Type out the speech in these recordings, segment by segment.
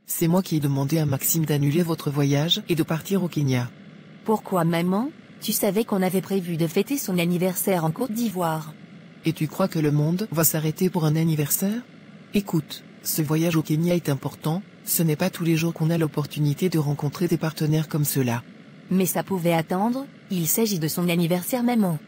C'est moi qui ai demandé à Maxime d'annuler votre voyage et de partir au Kenya. Pourquoi maman? Tu savais qu'on avait prévu de fêter son anniversaire en Côte d'Ivoire. Et tu crois que le monde va s'arrêter pour un anniversaire? Écoute, ce voyage au Kenya est important, ce n'est pas tous les jours qu'on a l'opportunité de rencontrer des partenaires comme ceux-là. Mais ça pouvait attendre, il s'agit de son anniversaire maman.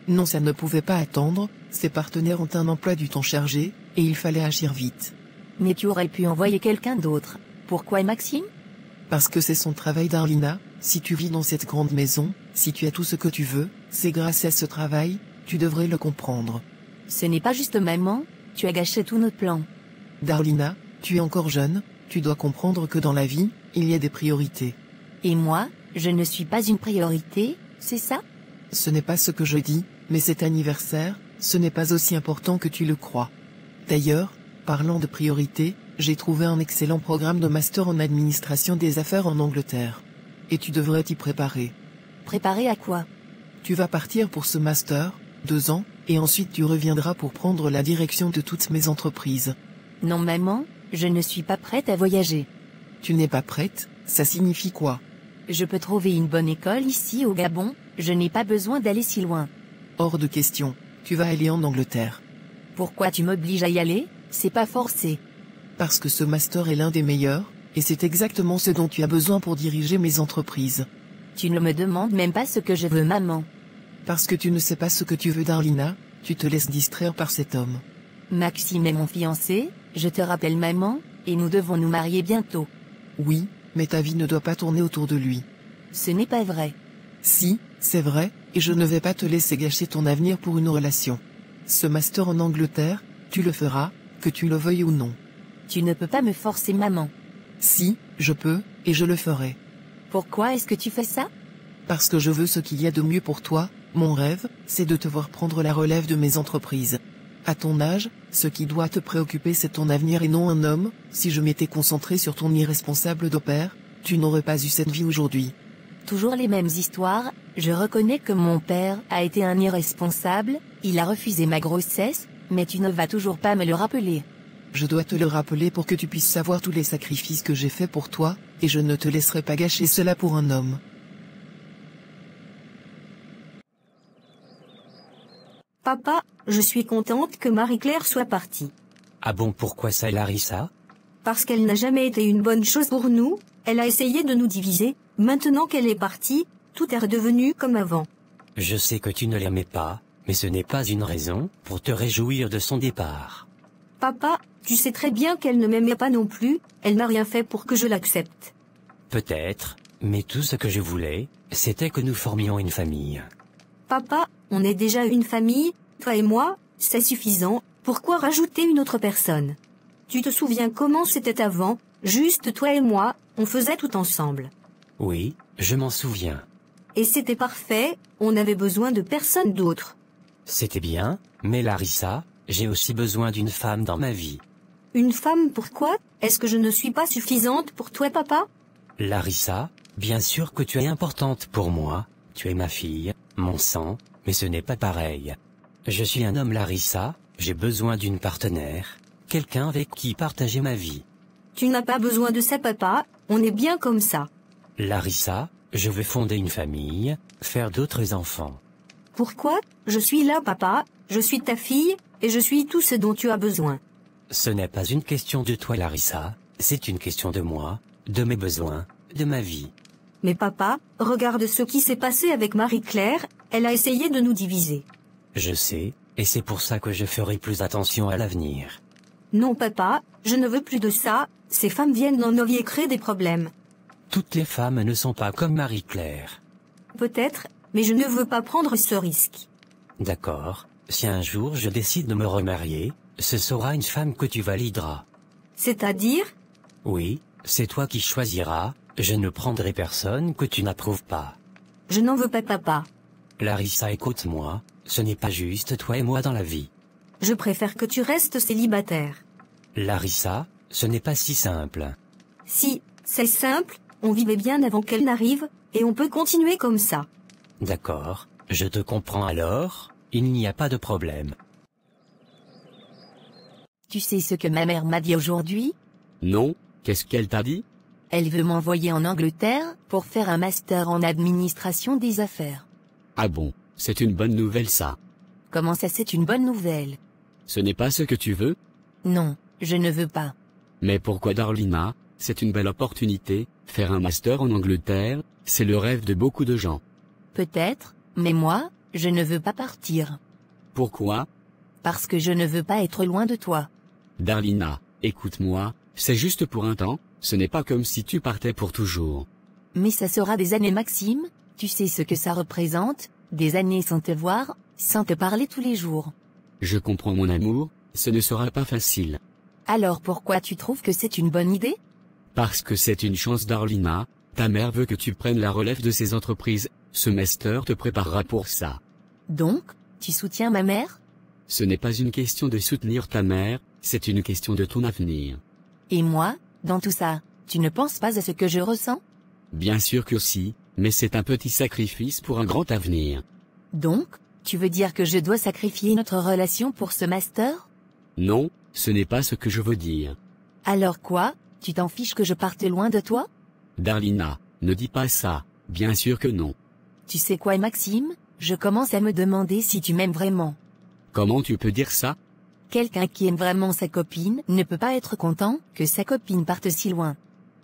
Non, ça ne pouvait pas attendre, ses partenaires ont un emploi du temps chargé, et il fallait agir vite. Mais tu aurais pu envoyer quelqu'un d'autre. Pourquoi Maxime? Parce que c'est son travail Darlina, si tu vis dans cette grande maison, si tu as tout ce que tu veux, c'est grâce à ce travail, tu devrais le comprendre. Ce n'est pas juste maman, tu as gâché tous nos plans. Darlina, tu es encore jeune, tu dois comprendre que dans la vie, il y a des priorités. Et moi, je ne suis pas une priorité, c'est ça? Ce n'est pas ce que je dis, mais cet anniversaire, ce n'est pas aussi important que tu le crois. D'ailleurs, parlant de priorité, j'ai trouvé un excellent programme de master en administration des affaires en Angleterre. Et tu devrais t'y préparer. Préparer à quoi? Tu vas partir pour ce master, 2 ans, et ensuite tu reviendras pour prendre la direction de toutes mes entreprises. Non maman, je ne suis pas prête à voyager. Tu n'es pas prête, ça signifie quoi? Je peux trouver une bonne école ici au Gabon, je n'ai pas besoin d'aller si loin. Hors de question, tu vas aller en Angleterre. Pourquoi tu m'obliges à y aller? C'est pas forcé. Parce que ce master est l'un des meilleurs, et c'est exactement ce dont tu as besoin pour diriger mes entreprises. Tu ne me demandes même pas ce que je veux maman. Parce que tu ne sais pas ce que tu veux Darlina, tu te laisses distraire par cet homme. Maxime est mon fiancé, je te rappelle maman, et nous devons nous marier bientôt. Oui, mais ta vie ne doit pas tourner autour de lui. Ce n'est pas vrai. Si, c'est vrai, et je ne vais pas te laisser gâcher ton avenir pour une relation. Ce master en Angleterre, tu le feras, que tu le veuilles ou non. Tu ne peux pas me forcer maman. Si, je peux, et je le ferai. Pourquoi est-ce que tu fais ça? Parce que je veux ce qu'il y a de mieux pour toi, mon rêve, c'est de te voir prendre la relève de mes entreprises. À ton âge, ce qui doit te préoccuper c'est ton avenir et non un homme, si je m'étais concentré sur ton irresponsable père, tu n'aurais pas eu cette vie aujourd'hui. Toujours les mêmes histoires, je reconnais que mon père a été un irresponsable, il a refusé ma grossesse, mais tu ne vas toujours pas me le rappeler. Je dois te le rappeler pour que tu puisses savoir tous les sacrifices que j'ai faits pour toi, et je ne te laisserai pas gâcher cela pour un homme. Papa, je suis contente que Marie-Claire soit partie. Ah bon, pourquoi ça, Larissa? Parce qu'elle n'a jamais été une bonne chose pour nous, elle a essayé de nous diviser, maintenant qu'elle est partie, tout est redevenu comme avant. Je sais que tu ne l'aimais pas, mais ce n'est pas une raison pour te réjouir de son départ. Papa, tu sais très bien qu'elle ne m'aimait pas non plus, elle n'a rien fait pour que je l'accepte. Peut-être, mais tout ce que je voulais, c'était que nous formions une famille. Papa, on est déjà une famille, toi et moi, c'est suffisant, pourquoi rajouter une autre personne? Tu te souviens comment c'était avant, juste toi et moi, on faisait tout ensemble. Oui, je m'en souviens. Et c'était parfait, on n'avait besoin de personne d'autre. C'était bien, mais Larissa, j'ai aussi besoin d'une femme dans ma vie. Une femme pourquoi? Est-ce que je ne suis pas suffisante pour toi papa? Larissa, bien sûr que tu es importante pour moi, tu es ma fille, mon sang, mais ce n'est pas pareil. Je suis un homme Larissa, j'ai besoin d'une partenaire, quelqu'un avec qui partager ma vie. Tu n'as pas besoin de ça papa, on est bien comme ça. Larissa, je veux fonder une famille, faire d'autres enfants. Pourquoi? Je suis là papa, je suis ta fille, et je suis tout ce dont tu as besoin. Ce n'est pas une question de toi Larissa, c'est une question de moi, de mes besoins, de ma vie. Mais papa, regarde ce qui s'est passé avec Marie-Claire, elle a essayé de nous diviser. Je sais, et c'est pour ça que je ferai plus attention à l'avenir. Non papa, je ne veux plus de ça, ces femmes viennent dans nos vies et créent des problèmes. Toutes les femmes ne sont pas comme Marie-Claire. Peut-être, mais je ne veux pas prendre ce risque. D'accord, si un jour je décide de me remarier, ce sera une femme que tu valideras. C'est-à-dire? Oui, c'est toi qui choisiras, je ne prendrai personne que tu n'approuves pas. Je n'en veux pas papa. Larissa, écoute-moi, ce n'est pas juste toi et moi dans la vie. Je préfère que tu restes célibataire. Larissa, ce n'est pas si simple. Si, c'est simple, on vivait bien avant qu'elle n'arrive, et on peut continuer comme ça. D'accord, je te comprends alors, il n'y a pas de problème. Tu sais ce que ma mère m'a dit aujourd'hui? Non, Qu'est-ce qu'elle t'a dit? Elle veut m'envoyer en Angleterre pour faire un master en administration des affaires. Ah bon, c'est une bonne nouvelle ça. Comment ça, c'est une bonne nouvelle? Ce n'est pas ce que tu veux? Non, je ne veux pas. Mais pourquoi Darlina? C'est une belle opportunité, faire un master en Angleterre, c'est le rêve de beaucoup de gens. Peut-être, mais moi, je ne veux pas partir. Pourquoi? Parce que je ne veux pas être loin de toi. Darlina, écoute-moi, c'est juste pour un temps, ce n'est pas comme si tu partais pour toujours. Mais ça sera des années, Maxime, tu sais ce que ça représente, des années sans te voir, sans te parler tous les jours. Je comprends mon amour, ce ne sera pas facile. Alors pourquoi tu trouves que c'est une bonne idée? Parce que c'est une chance Darlina, ta mère veut que tu prennes la relève de ses entreprises, ce master te préparera pour ça. Donc, tu soutiens ma mère? Ce n'est pas une question de soutenir ta mère, c'est une question de ton avenir. Et moi, dans tout ça, tu ne penses pas à ce que je ressens? Bien sûr que si, mais c'est un petit sacrifice pour un grand avenir. Donc, tu veux dire que je dois sacrifier notre relation pour ce master? Non, ce n'est pas ce que je veux dire. Alors quoi? Tu t'en fiches que je parte loin de toi? Darlina, ne dis pas ça, bien sûr que non. Tu sais quoi, Maxime? Je commence à me demander si tu m'aimes vraiment. Comment tu peux dire ça? Quelqu'un qui aime vraiment sa copine ne peut pas être content que sa copine parte si loin.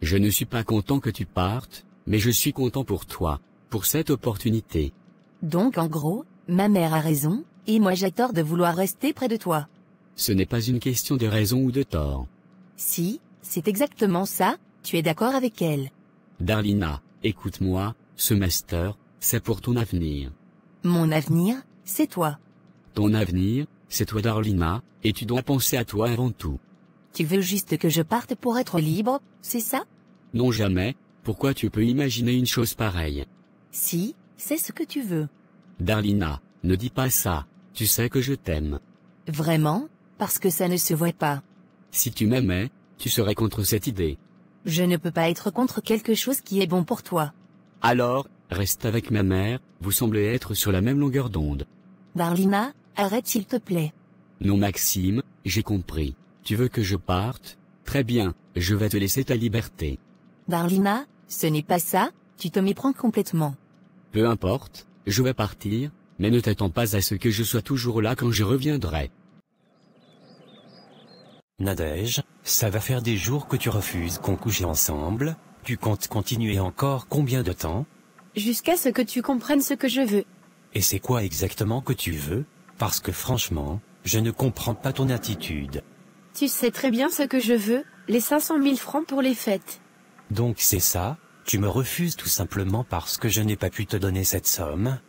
Je ne suis pas content que tu partes, mais je suis content pour toi, pour cette opportunité. Donc en gros, ma mère a raison, et moi j'ai tort de vouloir rester près de toi. Ce n'est pas une question de raison ou de tort. Si, c'est exactement ça, tu es d'accord avec elle. Darlina, écoute-moi, ce master, c'est pour ton avenir. Mon avenir, c'est toi. Ton avenir, c'est toi Darlina, et tu dois penser à toi avant tout. Tu veux juste que je parte pour être libre, c'est ça? Non jamais, pourquoi tu peux imaginer une chose pareille? Si, c'est ce que tu veux. Darlina, ne dis pas ça, tu sais que je t'aime. Vraiment? Parce que ça ne se voit pas. Si tu m'aimais, tu serais contre cette idée. Je ne peux pas être contre quelque chose qui est bon pour toi. Alors, reste avec ma mère, vous semblez être sur la même longueur d'onde. Darlina, arrête s'il te plaît. Non Maxime, j'ai compris. Tu veux que je parte? Très bien, je vais te laisser ta liberté. Darlina, ce n'est pas ça, tu te méprends complètement. Peu importe, je vais partir, mais ne t'attends pas à ce que je sois toujours là quand je reviendrai. Nadège, ça va faire des jours que tu refuses qu'on couche ensemble, tu comptes continuer encore combien de temps? Jusqu'à ce que tu comprennes ce que je veux. Et c'est quoi exactement que tu veux? Parce que franchement, je ne comprends pas ton attitude. Tu sais très bien ce que je veux, les 500 000 francs pour les fêtes. Donc c'est ça? Tu me refuses tout simplement parce que je n'ai pas pu te donner cette somme?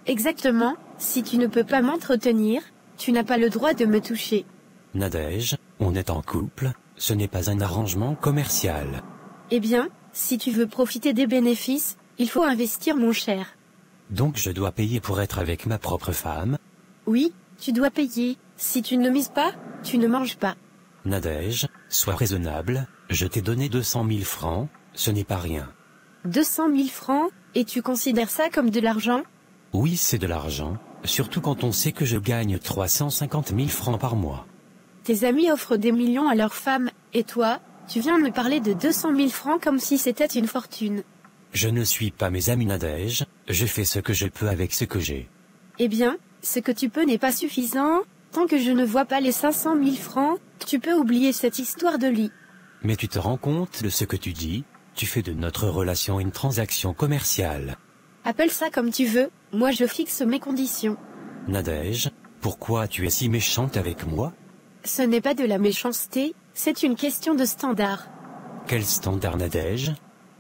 Exactement, si tu ne peux pas m'entretenir, tu n'as pas le droit de me toucher. Nadège, on est en couple, ce n'est pas un arrangement commercial. Eh bien, si tu veux profiter des bénéfices, il faut investir mon cher. Donc je dois payer pour être avec ma propre femme? Oui, tu dois payer. Si tu ne mises pas, tu ne manges pas. Nadège, sois raisonnable, je t'ai donné 200 000 francs, ce n'est pas rien. 200 000 francs, et tu considères ça comme de l'argent? Oui, c'est de l'argent, surtout quand on sait que je gagne 350 000 francs par mois. Tes amis offrent des millions à leurs femmes, et toi, tu viens de me parler de 200 000 francs comme si c'était une fortune. Je ne suis pas mes amis Nadège, je fais ce que je peux avec ce que j'ai. Eh bien, ce que tu peux n'est pas suffisant, tant que je ne vois pas les 500 000 francs, tu peux oublier cette histoire de lit. Mais tu te rends compte de ce que tu dis? Tu fais de notre relation une transaction commerciale. Appelle ça comme tu veux, moi je fixe mes conditions. Nadège, pourquoi tu es si méchante avec moi? Ce n'est pas de la méchanceté, c'est une question de standard. Quel standard Nadège?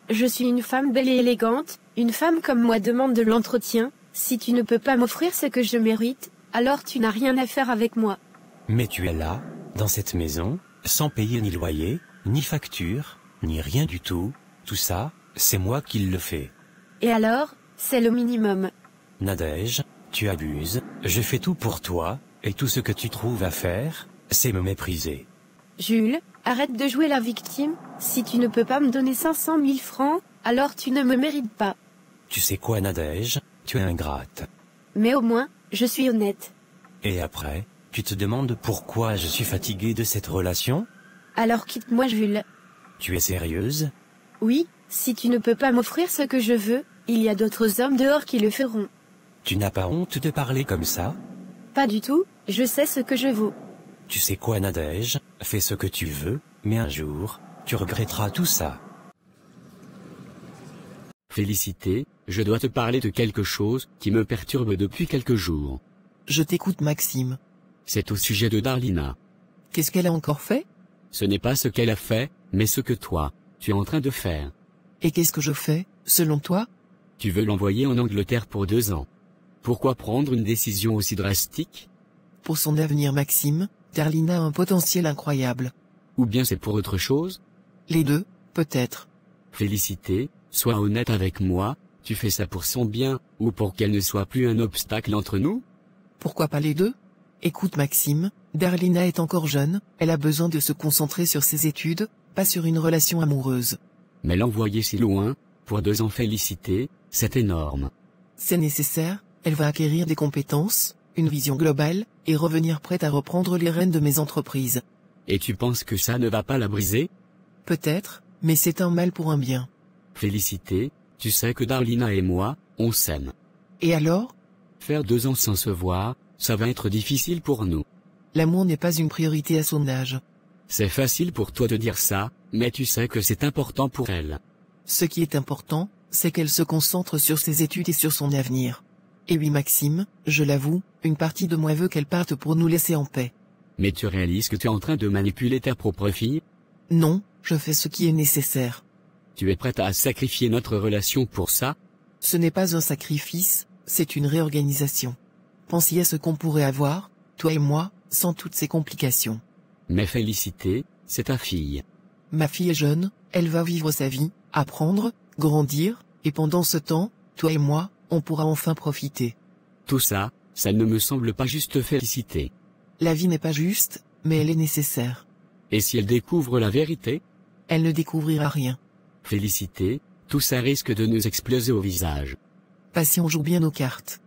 Je suis une femme belle et élégante, une femme comme moi demande de l'entretien, si tu ne peux pas m'offrir ce que je mérite, alors tu n'as rien à faire avec moi. Mais tu es là, dans cette maison, sans payer ni loyer, ni facture, ni rien du tout, tout ça, c'est moi qui le fais. Et alors, c'est le minimum. Nadège, tu abuses, je fais tout pour toi, et tout ce que tu trouves à faire, c'est me mépriser. Jules, arrête de jouer la victime, si tu ne peux pas me donner 500 000 francs, alors tu ne me mérites pas. Tu sais quoi Nadège, tu es ingrate. Mais au moins, je suis honnête. Et après, tu te demandes pourquoi je suis fatigué de cette relation? Alors quitte-moi Jules. Tu es sérieuse? Oui, si tu ne peux pas m'offrir ce que je veux, il y a d'autres hommes dehors qui le feront. Tu n'as pas honte de parler comme ça? Pas du tout, je sais ce que je vaux. Tu sais quoi, Nadège? Fais ce que tu veux, mais un jour, tu regretteras tout ça. Félicité, je dois te parler de quelque chose qui me perturbe depuis quelques jours. Je t'écoute Maxime. C'est au sujet de Darlina. Qu'est-ce qu'elle a encore fait? Ce n'est pas ce qu'elle a fait, mais ce que toi, tu es en train de faire. Et qu'est-ce que je fais, selon toi? Tu veux l'envoyer en Angleterre pour 2 ans. Pourquoi prendre une décision aussi drastique? Pour son avenir Maxime, Darlina a un potentiel incroyable. Ou bien c'est pour autre chose? Les deux, peut-être. Félicité, sois honnête avec moi, tu fais ça pour son bien, ou pour qu'elle ne soit plus un obstacle entre nous? Pourquoi pas les deux? Écoute Maxime, Darlina est encore jeune, elle a besoin de se concentrer sur ses études, pas sur une relation amoureuse. Mais l'envoyer si loin, pour 2 ans Félicité, c'est énorme. C'est nécessaire, elle va acquérir des compétences, une vision globale, et revenir prête à reprendre les rênes de mes entreprises. Et tu penses que ça ne va pas la briser? Peut-être, mais c'est un mal pour un bien. Félicité, tu sais que Darlina et moi, on s'aime. Et alors? Faire 2 ans sans se voir, ça va être difficile pour nous. L'amour n'est pas une priorité à son âge. C'est facile pour toi de dire ça, mais tu sais que c'est important pour elle. Ce qui est important, c'est qu'elle se concentre sur ses études et sur son avenir. Et oui Maxime, je l'avoue, une partie de moi veut qu'elle parte pour nous laisser en paix. Mais tu réalises que tu es en train de manipuler ta propre fille? Non, je fais ce qui est nécessaire. Tu es prête à sacrifier notre relation pour ça? Ce n'est pas un sacrifice, c'est une réorganisation. Pensez à ce qu'on pourrait avoir, toi et moi, sans toutes ces complications. Mais Félicité, c'est ta fille. Ma fille est jeune, elle va vivre sa vie, apprendre, grandir, et pendant ce temps, toi et moi, on pourra enfin profiter. Tout ça, ça ne me semble pas juste Félicité. La vie n'est pas juste, mais elle est nécessaire. Et si elle découvre la vérité? Elle ne découvrira rien. Félicité, tout ça risque de nous exploser au visage. Passion joue bien nos cartes.